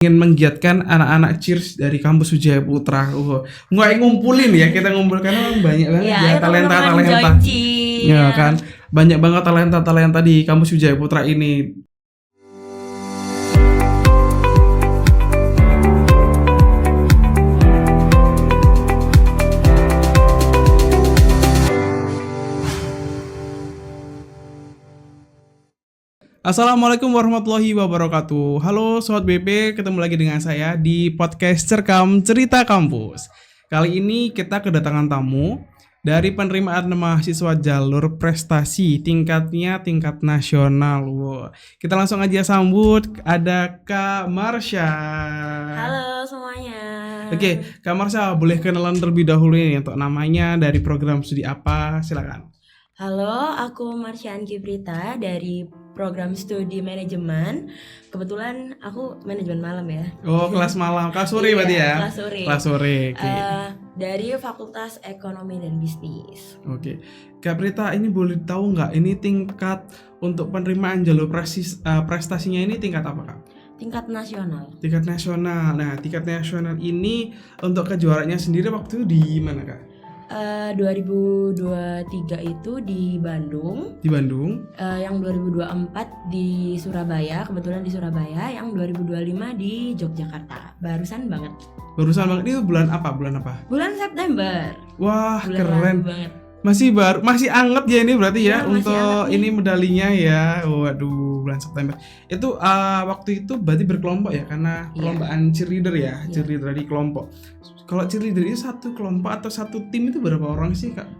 ingin menggiatkan anak-anak cheers dari kampus Wijaya Putra. Nggak ngumpulin ya, kita ngumpulkan orang banyak banget ya talenta-talenta. Ya kan, banyak banget talenta-talenta di kampus Wijaya Putra ini. Assalamualaikum warahmatullahi wabarakatuh. Halo Sobat BP, ketemu lagi dengan saya di podcast Cerkam Cerita Kampus. Kali ini kita kedatangan tamu dari penerimaan mahasiswa jalur prestasi tingkat nasional. Wow. Kita langsung aja sambut, ada Kak Marsha. Halo semuanya. Oke, Kak Marsha boleh kenalan terlebih dahulu nih untuk namanya, dari program studi apa, silakan. Halo, aku Marsha Gibrita dari program studi manajemen. Kebetulan aku manajemen malam ya. Oh, kelas malam, kelas sore berarti ya? Kelas sore. Okay. Dari Fakultas Ekonomi dan Bisnis. Oke, Kak Prita, ini boleh tahu nggak ini tingkat untuk penerimaan jalur prestasinya ini tingkat apa, Kak? Tingkat nasional. Tingkat nasional. Nah, tingkat nasional ini untuk kejuaraannya sendiri waktu itu di mana, Kak? 2023 itu di Bandung. Di Bandung. Yang 2024 di Surabaya, kebetulan di Surabaya. Yang 2025 di Yogyakarta. Barusan banget. Itu bulan apa? Bulan September. Wah, bulan keren banget. Masih anget ya ini berarti ya untuk ini anget medalinya ya. Waduh, bulan September. Itu waktu itu berarti berkelompok ya, karena perlombaan cheerleader ya, cheerleader di kelompok. Kalau cheerleader itu satu kelompok atau satu tim itu berapa orang sih, Kak?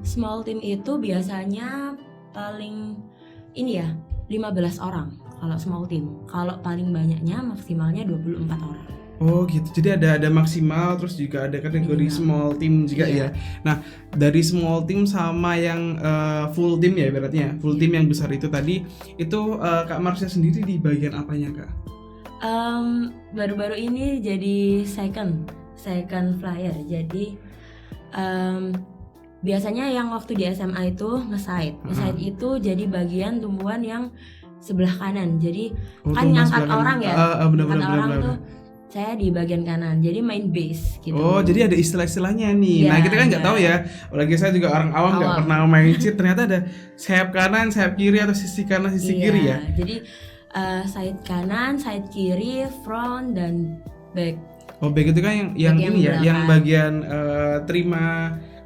Small team itu biasanya paling ini ya 15 orang kalau small team. Kalau paling banyaknya maksimalnya 24 orang. Oh gitu, jadi ada maksimal, terus juga ada kategori small team juga ya. Nah, dari small team sama yang full team ya ibaratnya, full team yang besar itu tadi, itu Kak Marsha sendiri di bagian apanya, Kak? Baru-baru ini jadi second flyer. Jadi biasanya yang waktu di SMA itu nge-side itu jadi bagian tumbuhan yang sebelah kanan. Jadi kan ngangkat orang ya, ngangkat orang tuh. Saya di bagian kanan, jadi main base gitu. Oh, jadi ada istilah-istilahnya nih. Nah, kita kan nggak tahu ya. Apalagi saya juga orang awam, nggak pernah main cheat. Ternyata ada sayap kanan, sayap kiri, atau sisi kanan, sisi kiri ya. Jadi side kanan, side kiri, front dan back. Oh, back itu kan yang ini ya, belakang. Yang bagian terima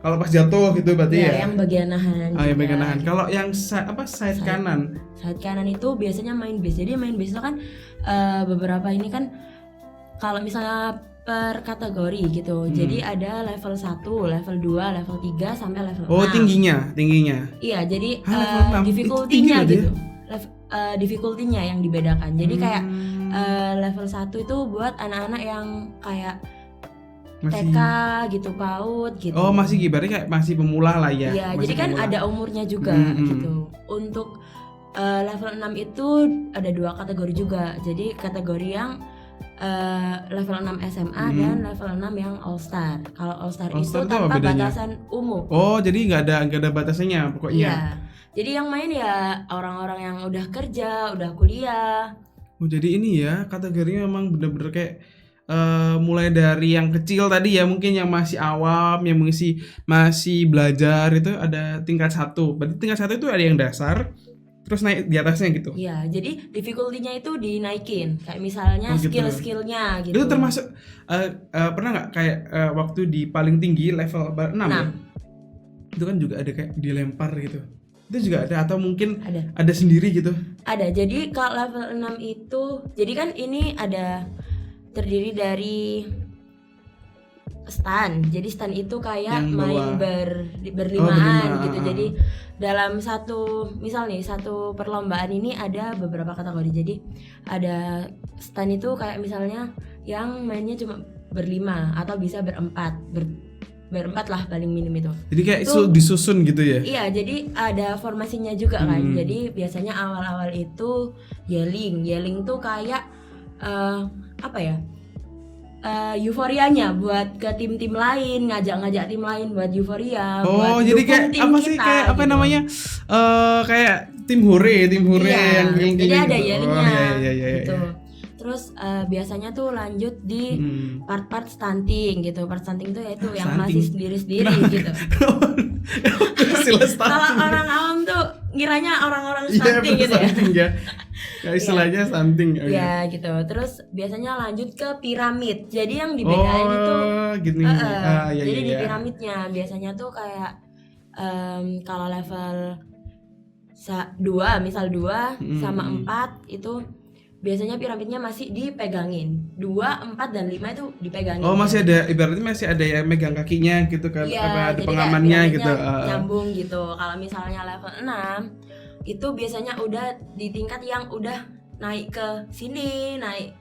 kalau pas jatuh gitu berarti ya. Yang bagian nahan. Oh, yang bagian nahan. Kalau yang side kanan? Side kanan itu biasanya main base. Jadi main base itu kan beberapa ini kan kalau misalnya per kategori gitu. Jadi ada level 1, level 2, level 3 sampai level 6. Oh, tingginya. Iya, jadi difficulty-nya gitu. Difficulty-nya yang dibedakan. Jadi kayak level 1 itu buat anak-anak yang kayak TK gitu, PAUD gitu. Oh, masih berarti kayak masih pemula lah ya. Iya, jadi kan ada umurnya juga gitu. Untuk level 6 itu ada 2 kategori juga. Jadi kategori yang level 6 SMA dan level 6 yang All Star. Kalau All Star itu tanpa batasan umur. Oh, jadi nggak ada batasannya pokoknya. Iya. Jadi yang main ya orang-orang yang udah kerja, udah kuliah. Oh, jadi ini ya kategorinya memang bener-bener kayak mulai dari yang kecil tadi ya, mungkin yang masih awam, yang masih belajar itu ada tingkat 1. Berarti tingkat 1 itu ada yang dasar, terus naik di atasnya gitu. Iya, jadi difficulty-nya itu dinaikin. Kayak misalnya skill-skillnya gitu. Itu termasuk pernah nggak kayak waktu di paling tinggi level 6 ya? Itu kan juga ada kayak dilempar gitu. Itu juga ada atau mungkin ada sendiri gitu? Ada. Jadi kalau level 6 itu, jadi kan ini ada terdiri dari stand. Jadi stand itu kayak main berlimaan gitu. Jadi dalam satu perlombaan ini ada beberapa kategori. Jadi ada stand itu kayak misalnya yang mainnya cuma berlima atau bisa berempat lah paling minim itu. Jadi kayak itu disusun gitu ya? Iya, jadi ada formasinya juga kan. Jadi biasanya awal-awal itu yelling tuh kayak euforianya buat ke tim-tim lain, ngajak tim lain buat euforia. Oh, jadi kayak apa sih kayak apa namanya? Kayak tim hore iya, yang jadi ada yellingnya. Iya. Gitu. Terus biasanya tuh lanjut di part-part stunting gitu. Part stunting tuh yaitu yang Stunting? masih sendiri-sendiri gitu. Istilah Kalau stunting. orang awam tuh ngiranya orang-orang Iya, stunting gitu ya. stunting ya. Ya istilahnya stunting. Ya gitu. Terus biasanya lanjut ke piramid. Jadi yang dibedain itu gini. jadi Iya, di iya. piramidnya biasanya tuh kayak kalau level 2 misal 2 sama 4 itu biasanya piramidnya masih dipegangin. 2, 4 dan 5 itu dipegangin. Oh, masih ada, ibaratnya masih ada yang megang kakinya gitu kan, Iya, apa ada jadi pengamannya kayak gitu. piramidnya nyambung gitu. Kalau misalnya level 6 itu biasanya udah di tingkat yang udah naik ke sini, naik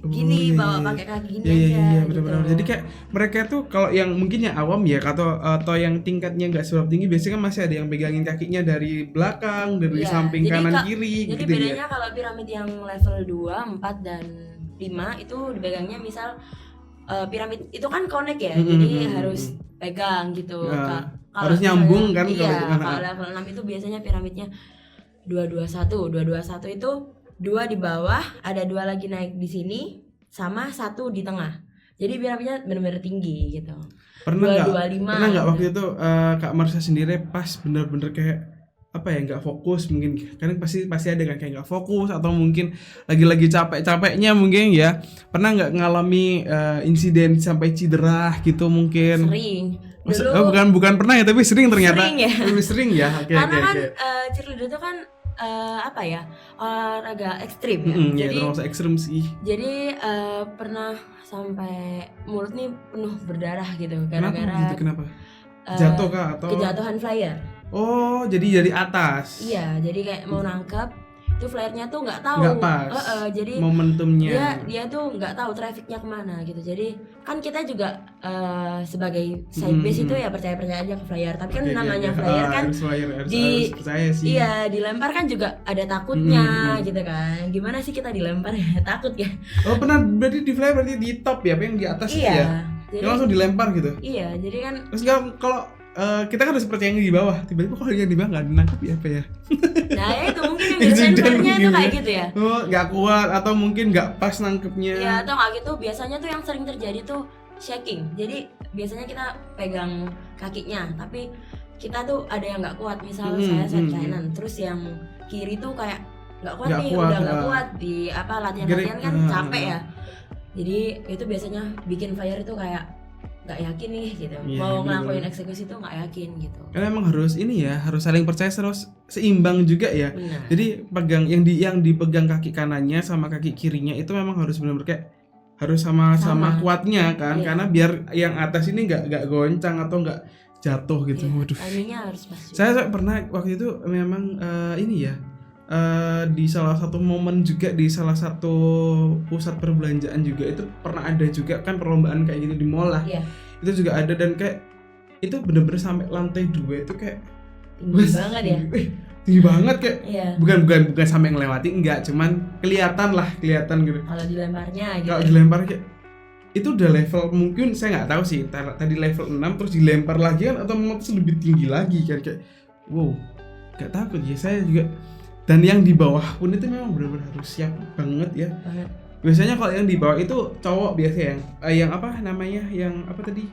gini, iya, bawa iya. pakai kaki gini Iya, aja iya, gitu. benar-benar. Jadi kayak mereka tuh kalau yang mungkin yang awam ya, atau yang tingkatnya nggak seberapa tinggi, biasanya kan masih ada yang pegangin kakinya dari belakang, dari Iya, samping jadi kanan kiri Jadi gitu ya. bedanya kalau piramid yang level 2, 4 dan 5 itu dipegangnya misal piramid itu kan connect ya. Jadi harus pegang gitu. Nah, Kalau harus misalnya- nyambung kan Iya, kalau itu. kalau level 6 itu biasanya piramidnya 221. 221 itu 2 di bawah, ada 2 lagi naik di sini sama 1 di tengah. Jadi piramidnya benar-benar tinggi gitu. Pernah 225 nggak gitu. waktu itu Kak Marsha sendiri pas bener-bener kayak apa ya, nggak fokus mungkin, karena pasti ada kan kayak nggak fokus atau mungkin lagi capek-capeknya mungkin ya, pernah nggak ngalami insiden sampai cedera gitu mungkin? Sering. Bukan pernah ya, tapi sering ternyata. Sering ya. Lebih sering ya. Oke. Karena kan cheerleader itu kan apa ya, olahraga ekstrim ya. Ya Jadi termasuk ekstrim sih. pernah sampai mulut nih penuh berdarah gitu Kenapa gara-gara gitu? Kenapa? Jatuh kah atau? kejatuhan flyer. Oh, jadi dari atas. Iya, jadi kayak mau nangkep itu flyernya tuh nggak tahu. Nggak pas. Jadi Momentumnya. dia tuh nggak tahu trafficnya kemana gitu. Jadi kan kita juga sebagai side base itu ya percaya aja ke flyer. Tapi kan Oke, namanya oke. flyer kan harus percaya sih. iya, dilempar kan juga ada takutnya gitu kan. Gimana sih kita dilempar ya takut ya. Oh, pernah berarti di flyer berarti di top ya, apa yang di atas itu ya? Iya. Jadi Yang langsung dilempar gitu. iya, jadi kan Terus kalau kita kan harus percaya yang di bawah, tiba-tiba kalau yang di bawah nggak nangkep ya apa ya? nah itu mungkin yang biasanya Insiden flyernya itu begini kayak ya. gitu ya. Oh, nggak kuat atau mungkin nggak pas nangkepnya. Ya atau nggak gitu, biasanya tuh yang sering terjadi tuh shaking. Jadi biasanya kita pegang kakinya, tapi kita tuh ada yang nggak kuat. Misal saya side kanan, terus yang kiri tuh kayak nggak kuat Nggak nih, kuat, udah nggak kuat di latihan kan capek ya. Jadi itu biasanya bikin flyer itu kayak nggak yakin nih gitu. Iya, Mau bener. ngelakuin eksekusi tuh nggak yakin gitu. Karena emang harus ini ya, harus saling percaya, terus seimbang juga ya. Benar. Jadi pegang yang dipegang kaki kanannya sama kaki kirinya itu memang harus benar-benar kayak harus sama-sama kuatnya kan, Iya. karena biar yang atas ini nggak goncang atau nggak jatuh gitu. Iya, Waduh. timingnya harus pas. Saya pernah waktu itu memang ini ya, di salah satu momen juga di salah satu pusat perbelanjaan juga itu pernah ada juga kan perlombaan kayak gini di mall lah. Iya. Itu juga ada dan kayak itu bener-bener sampai lantai 2 itu kayak Tinggi banget ya. tinggi banget kayak Iya. bukan sampai ngelewati, enggak, cuman kelihatan gitu. Kalau dilemparnya gitu. Kalau dilempar kayak itu udah level, mungkin saya nggak tahu sih tadi level 6 terus dilempar lagi kan atau terus lebih tinggi lagi kan, kayak wow, nggak takut ya saya juga. Dan yang di bawah pun itu memang benar-benar harus siap banget ya. Banget. Biasanya kalau yang di bawah itu cowok biasa yang apa namanya, yang apa tadi,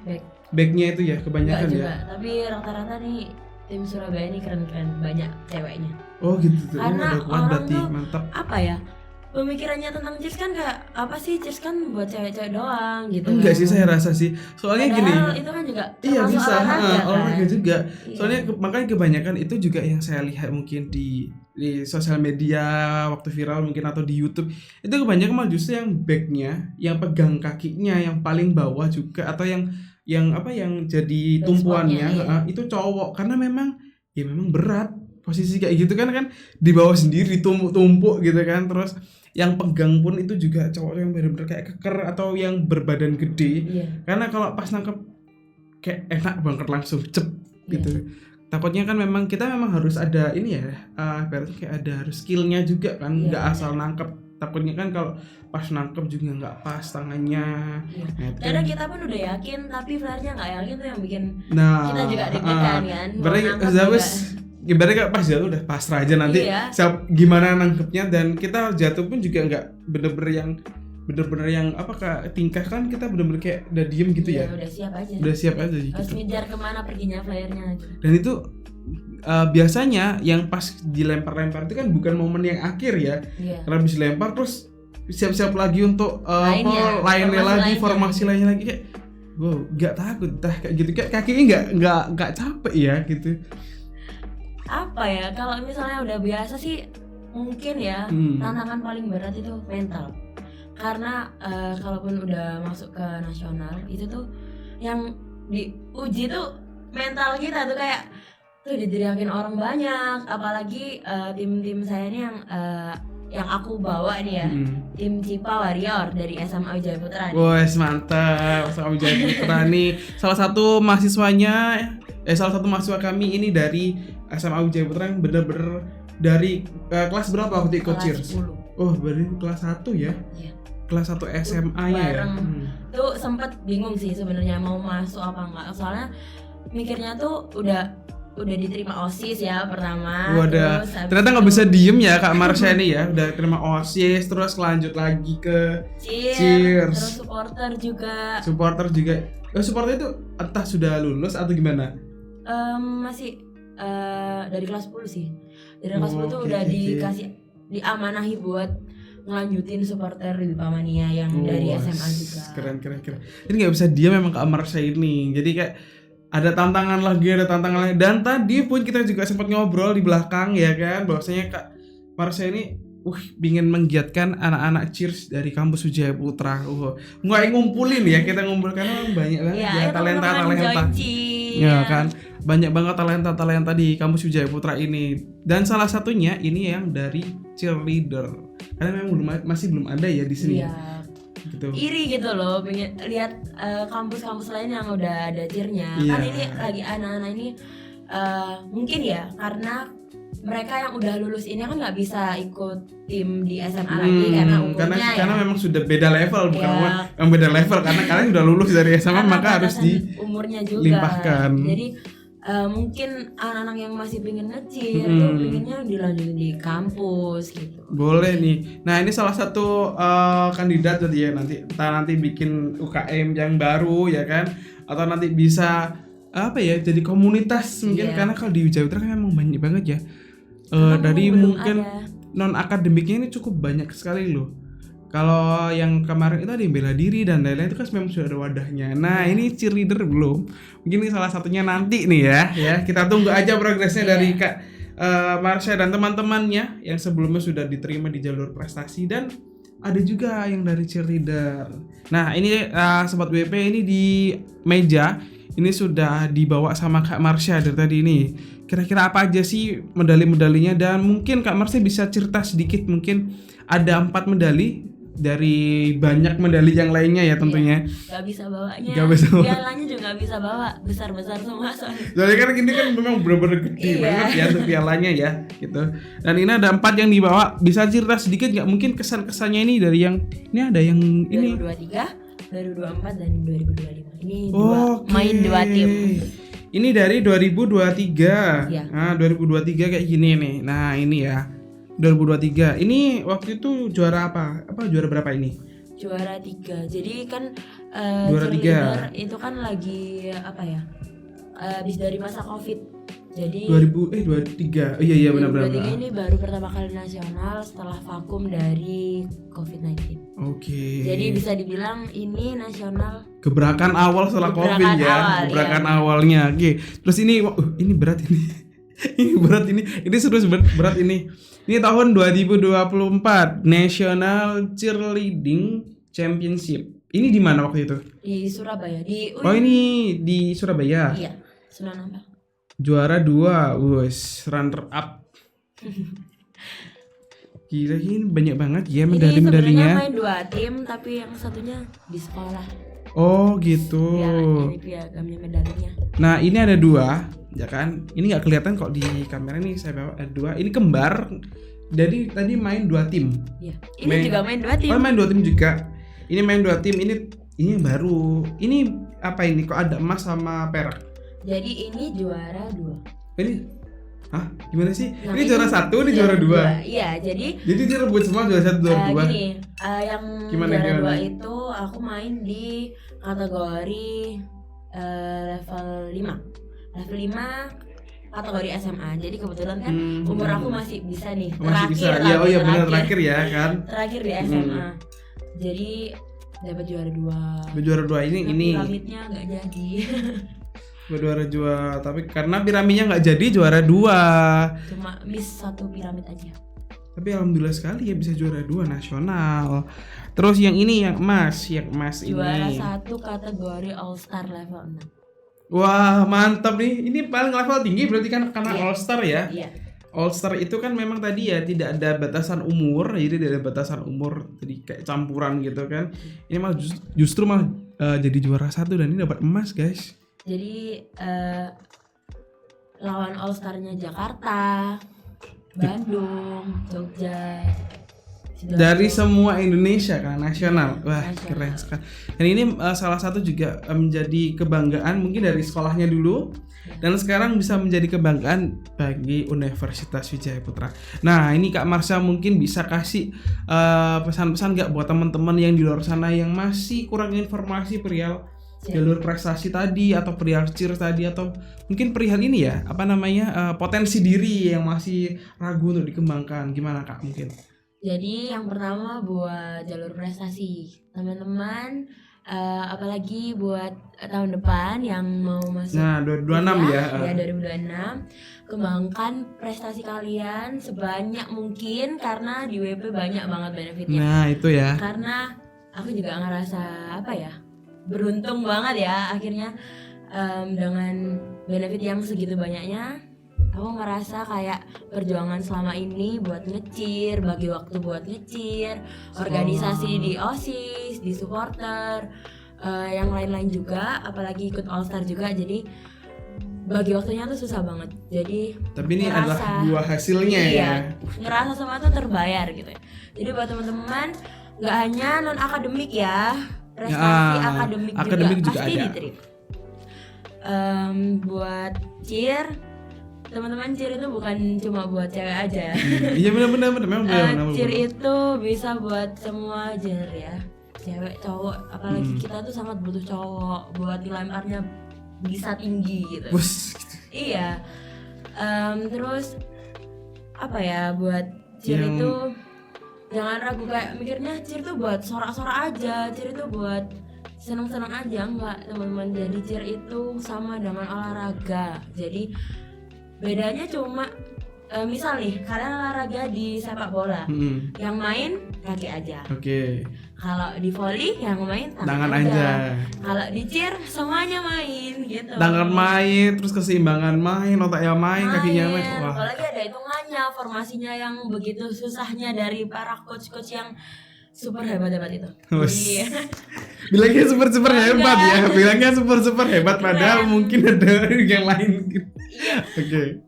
backnya itu ya kebanyakan Enggak ya. juga, tapi rata-rata nih tim Surabaya ini keren-keren, banyak ceweknya. Oh gitu tuh. Karena Udah kuat orang berarti, tuh mantap. apa ya, pemikirannya tentang cheers kan kayak apa sih, cheers kan buat cewek-cewek doang gitu. Enggak kan. sih, saya rasa sih. Soalnya Padahal gini. itu kan juga Iya termasuk bisa, olahraga kan? juga. Iya. Soalnya makanya kebanyakan itu juga yang saya lihat mungkin di sosial media waktu viral mungkin atau di YouTube itu kebanyakan malah justru yang backnya, yang pegang kakinya yang paling bawah juga, atau yang apa yang jadi tumpuannya Spotnya, iya. itu cowok, karena memang berat posisi kayak gitu kan di bawah sendiri tumpuk gitu kan. Terus yang pegang pun itu juga cowok yang benar-benar kayak keker atau yang berbadan gede. Iya. Karena kalau pas nangkep kayak enak banget langsung cep gitu. Takutnya kan memang kita harus ada ini ya, berarti kayak ada harus skillnya juga kan, Iya, nggak asal nangkep. Takutnya kan kalau pas nangkep juga nggak pas tangannya. Iya. Nah, itu Kadang kan. kita pun udah yakin tapi flyernya nggak yakin, tuh yang bikin Nah, kita juga deg-degan kan. Mau berarti nangkep Zawes juga. ibaratnya kayak pas jatuh udah pasrah aja nanti gimana nangkepnya, dan kita jatuh pun juga nggak bener-bener yang apa kak tingkah kan, kita bener-bener kayak udah diem gitu ya. Udah siap aja harus gitu. ngejar kemana perginya flyernya gitu. Dan itu biasanya yang pas dilempar-lempar itu kan bukan momen yang akhir ya. Karena habis dilempar terus siap-siap lagi untuk lainnya lagi, formasi lainnya lagi, kayak wow, nggak takut kayak gitu, kayak kakinya nggak capek ya gitu. Apa ya, kalau misalnya udah biasa sih mungkin ya tantangan paling berat itu mental, karena kalaupun udah masuk ke nasional itu tuh yang diuji tuh mental kita tuh, kayak tuh diteriakin orang banyak, apalagi tim saya ini yang aku bawa nih ya, tim Cipa Warrior dari SMA Wijaya Putra. Wes mantap, SMA Wijaya Putra nih salah satu mahasiswa kami ini dari SMA Wijaya Putra yang bener-bener dari kelas berapa waktu ikut cheers? 10. Oh, berarti kelas 1 ya? Iya. Kelas 1 SMA-nya ya. Tuh sempet bingung sih sebenarnya mau masuk apa enggak. Soalnya mikirnya tuh udah diterima OSIS ya pertama. Wadah. Ternyata nggak bisa diem ya Kak Marsha ini ya. Udah terima OSIS, terus lanjut lagi ke cheers. Terus supporter juga. Supporter itu entah sudah lulus atau gimana? Masih dari kelas 10 sih. Dari kelas 10 tuh udah diamanahi buat ngelanjutin supporter di Pamania yang dari SMA juga. Keren. Ini nggak bisa diam memang Kak Marsha ini. Jadi kayak ada tantangan lagi. Dan tadi pun kita juga sempat ngobrol di belakang ya kan, bahwasanya Kak Marsha ini ingin menggiatkan anak-anak cheers dari kampus Wijaya Putra. Nggak ngumpulin ya, kita ngumpulkan banyak banget ya talenta. Ya kan, banyak banget talenta di kampus Wijaya Putra ini. Dan salah satunya ini yang dari cheerleader. Karena memang masih belum ada ya di sini. Iya. Gitu. Iri gitu loh, pengen lihat kampus-kampus lain yang udah ada cheernya. Kan ini lagi anak-anak ini mungkin ya karena mereka yang udah lulus ini kan nggak bisa ikut tim di SMA lagi karena umurnya karena memang sudah beda level, bukan yang beda level, karena kalian udah lulus dari SMA maka harus umurnya juga limpahkan. Jadi mungkin anak-anak yang masih pengen nge-cheer tuh pengennya dilanjutin di kampus gitu. Boleh nih. Nah, ini salah satu kandidat tadi ya, nanti bikin UKM yang baru ya kan, atau nanti bisa jadi komunitas mungkin, karena kalau di Wijaya Putra kan memang banyak banget ya. Dari mungkin non akademiknya ini cukup banyak sekali loh. Kalau yang kemarin itu ada yang bela diri dan lain-lain, itu kan memang sudah ada wadahnya. Nah, ini cheerleader belum. Mungkin ini salah satunya nanti nih ya. Kita tunggu aja progresnya dari Kak Marsha dan teman-temannya yang sebelumnya sudah diterima di jalur prestasi, dan ada juga yang dari cheerleader. Nah, ini Sobat WP, ini di meja ini sudah dibawa sama Kak Marsha dari tadi ini. Kira-kira apa aja sih medali-medalinya, dan mungkin Kak Marsha bisa cerita sedikit, mungkin ada 4 medali dari banyak medali yang lainnya ya tentunya. Gak bisa bawanya. Pialanya juga gak bisa bawa, besar-besar semua soalnya. Jadi kan ini kan memang bener-bener gede banget ya untuk pialanya ya gitu. Dan ini ada 4 yang dibawa. Bisa cerita sedikit nggak mungkin kesan-kesannya ini dari yang ini ada yang 2023, ini 2024 dan 2025. Ini main 2 tim. Ini dari 2023. Ya. Nah, 2023 kayak gini nih. Nah, ini ya. 2023. Ini waktu itu juara apa? Juara berapa ini? Juara 3. Jadi kan juara 3 itu kan lagi habis dari masa Covid. Jadi 2023. Oh iya benar-benar. 2023 ini baru pertama kali nasional setelah vakum dari Covid-19. Oke. Jadi bisa dibilang ini nasional gebrakan awal setelah Covid ya. Gebrakan awalnya. Oke. Terus ini berat ini. Ini berat ini. Ini serius berat ini. Ini tahun 2024 National Cheerleading Championship. Ini di mana waktu itu? Di Surabaya. Ini di Surabaya. Iya, Sunan Ampel. Juara 2, runner up. Gila, ini banyak banget ya medali-medalinya. Ini sebenarnya main 2 tim, tapi yang satunya di sekolah. Oh gitu. Ini piagamnya medalinya. Nah, ini ada 2. Ya kan, ini nggak kelihatan kok di kamera nih, saya bawa ada 2. Ini kembar. Jadi tadi main 2 tim. Iya. Ini juga main 2 tim. Oh, main 2 tim juga. Ini main 2 tim. Ini yang baru. Ini apa ini? Kok ada emas sama perak? Jadi ini juara 2. Ini Hah? Gimana sih? Yang Ini juara 1, ini juara 2. Iya, jadi direbut semua juara 1, juara 2. Gini, yang Gimana? juara 2 itu aku main di kategori level 5. Level 5 kategori SMA. Jadi kebetulan kan umur aku masih bisa nih. Masih bisa. Ya, oh iya benar terakhir ya kan. Terakhir di SMA. Jadi dapat juara 2. Juara 2 ini piramidnya nggak jadi. Juara 2, tapi karena piramidnya nggak jadi juara 2. Cuma miss 1 piramid aja. Tapi alhamdulillah sekali ya bisa juara 2 nasional. Terus yang ini yang emas ini. Juara 1 kategori All Star level 6. Wah, mantap nih. Ini paling level tinggi berarti kan karena All Star ya. Iya. All Star itu kan memang tadi ya tidak ada batasan umur, jadi tidak ada batasan umur, jadi kayak campuran gitu kan. Ini malah justru malah jadi juara 1 dan ini dapat emas, guys. Jadi lawan All Star-nya Jakarta, Bandung, Jogja. Dari semua Indonesia kan, nasional. Wah, nasional. Keren sekali. Dan ini salah satu juga menjadi kebanggaan mungkin dari sekolahnya dulu. Dan sekarang bisa menjadi kebanggaan bagi Universitas Wijaya Putra. Nah, ini Kak Marsha mungkin bisa kasih pesan-pesan nggak buat teman-teman yang di luar sana yang masih kurang informasi perihal jalur prestasi tadi atau perihal cheer tadi atau mungkin perihal ini ya potensi diri yang masih ragu untuk dikembangkan. Gimana Kak mungkin? Jadi yang pertama buat jalur prestasi teman-teman, apalagi buat tahun depan yang mau masuk 2026 ya. Ya 2026, kembangkan prestasi kalian sebanyak mungkin karena di WP banyak banget benefitnya. Nah itu ya. Karena aku juga ngerasa beruntung banget ya akhirnya dengan benefit yang segitu banyaknya. Aku ngerasa kayak perjuangan selama ini buat nge-cheer, bagi waktu buat nge-cheer, organisasi di OSIS, di supporter, yang lain-lain juga, apalagi ikut All Star juga, jadi bagi waktunya tuh susah banget. Jadi tapi ini adalah buah hasilnya ya. Ngerasa semua tuh terbayar gitu ya. Jadi buat teman-teman nggak hanya non akademik ya, prestasi akademik juga pasti diterima. Buat cheer, teman-teman cheer itu bukan cuma buat cewek aja. Iya benar. Cheer itu bisa buat semua gender ya, cewek cowok, apalagi kita tuh sangat butuh cowok buat ngelamparnya bisa tinggi gitu. Iya. Terus buat cheer itu jangan ragu kayak mikirnya cheer itu buat sorak-sorak aja, cheer itu buat senang-senang aja, enggak teman-teman. Jadi cheer itu sama dengan olahraga. Jadi bedanya cuma misal nih kalian olahraga di sepak bola, yang main kaki aja. Oke. Kalau di volley yang main tangan aja. Kalau di cheer semuanya main gitu. Tangan main, terus keseimbangan main, otaknya main, kakinya main. Wah. Apalagi ada hitungannya, formasinya yang begitu susahnya dari para coach-coach yang super hebat-hebat itu. Iya. Bilangnya super hebat ya, bilangnya super hebat padahal mungkin ada yang lain. Oke.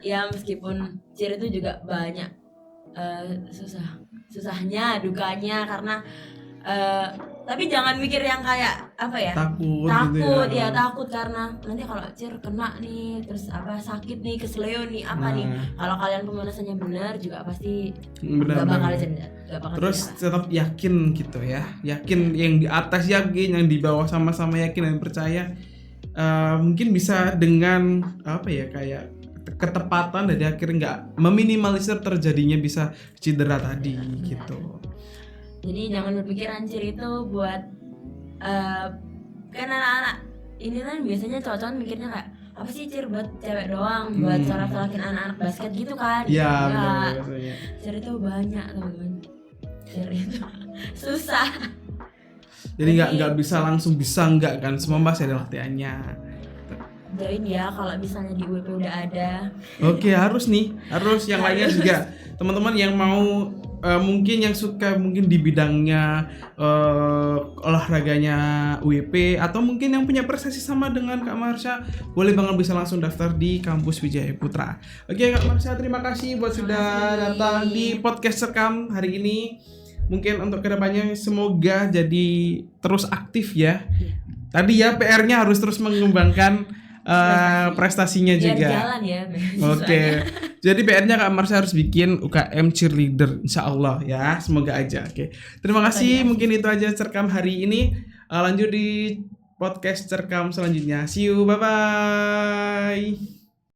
Ya meskipun cheer itu juga banyak susahnya, dukanya karena tapi jangan mikir yang kayak takut gitu ya. Takut karena nanti kalau cheer kena nih terus sakit nih, kesleo nih nih. Kalau kalian pemanasannya benar juga pasti gak bakal cedera. Terus tetap yakin gitu ya, yakin yang di atas yakin, yang di bawah sama-sama yakin dan percaya. Mungkin bisa dengan kayak ketepatan dari akhirnya nggak meminimalisir terjadinya bisa cedera tadi gitu. Jadi jangan berpikir cheer itu buat kan anak-anak ini kan biasanya cowok-cowok mikirnya kayak apa sih cheer buat cewek doang, buat sorak-sorakin anak-anak basket gitu kan. Iya benar. Cheer itu banyak teman-teman. Cheer itu susah. Jadi nggak bisa langsung bisa nggak kan, semua masih ada latihannya. Join ya kalau misalnya di WP udah ada. Oke, harus yang lainnya juga teman-teman yang mau mungkin yang suka mungkin di bidangnya olahraganya WP atau mungkin yang punya prestasi sama dengan Kak Marsha, boleh banget bisa langsung daftar di kampus Wijaya Putra. Oke Kak Marsha, terima kasih buat sudah datang di podcast Rekam hari ini. Mungkin untuk kedepannya semoga jadi terus aktif ya. Tadi ya PR-nya harus terus mengembangkan prestasinya Biar juga. jalan ya. Oke. Jadi PR-nya Kak Marsha harus bikin UKM cheerleader, insya Allah ya. Semoga aja. Oke. Terima kasih. Mungkin itu aja Cerkam hari ini. Lanjut di podcast Cerkam selanjutnya. See you. Bye bye.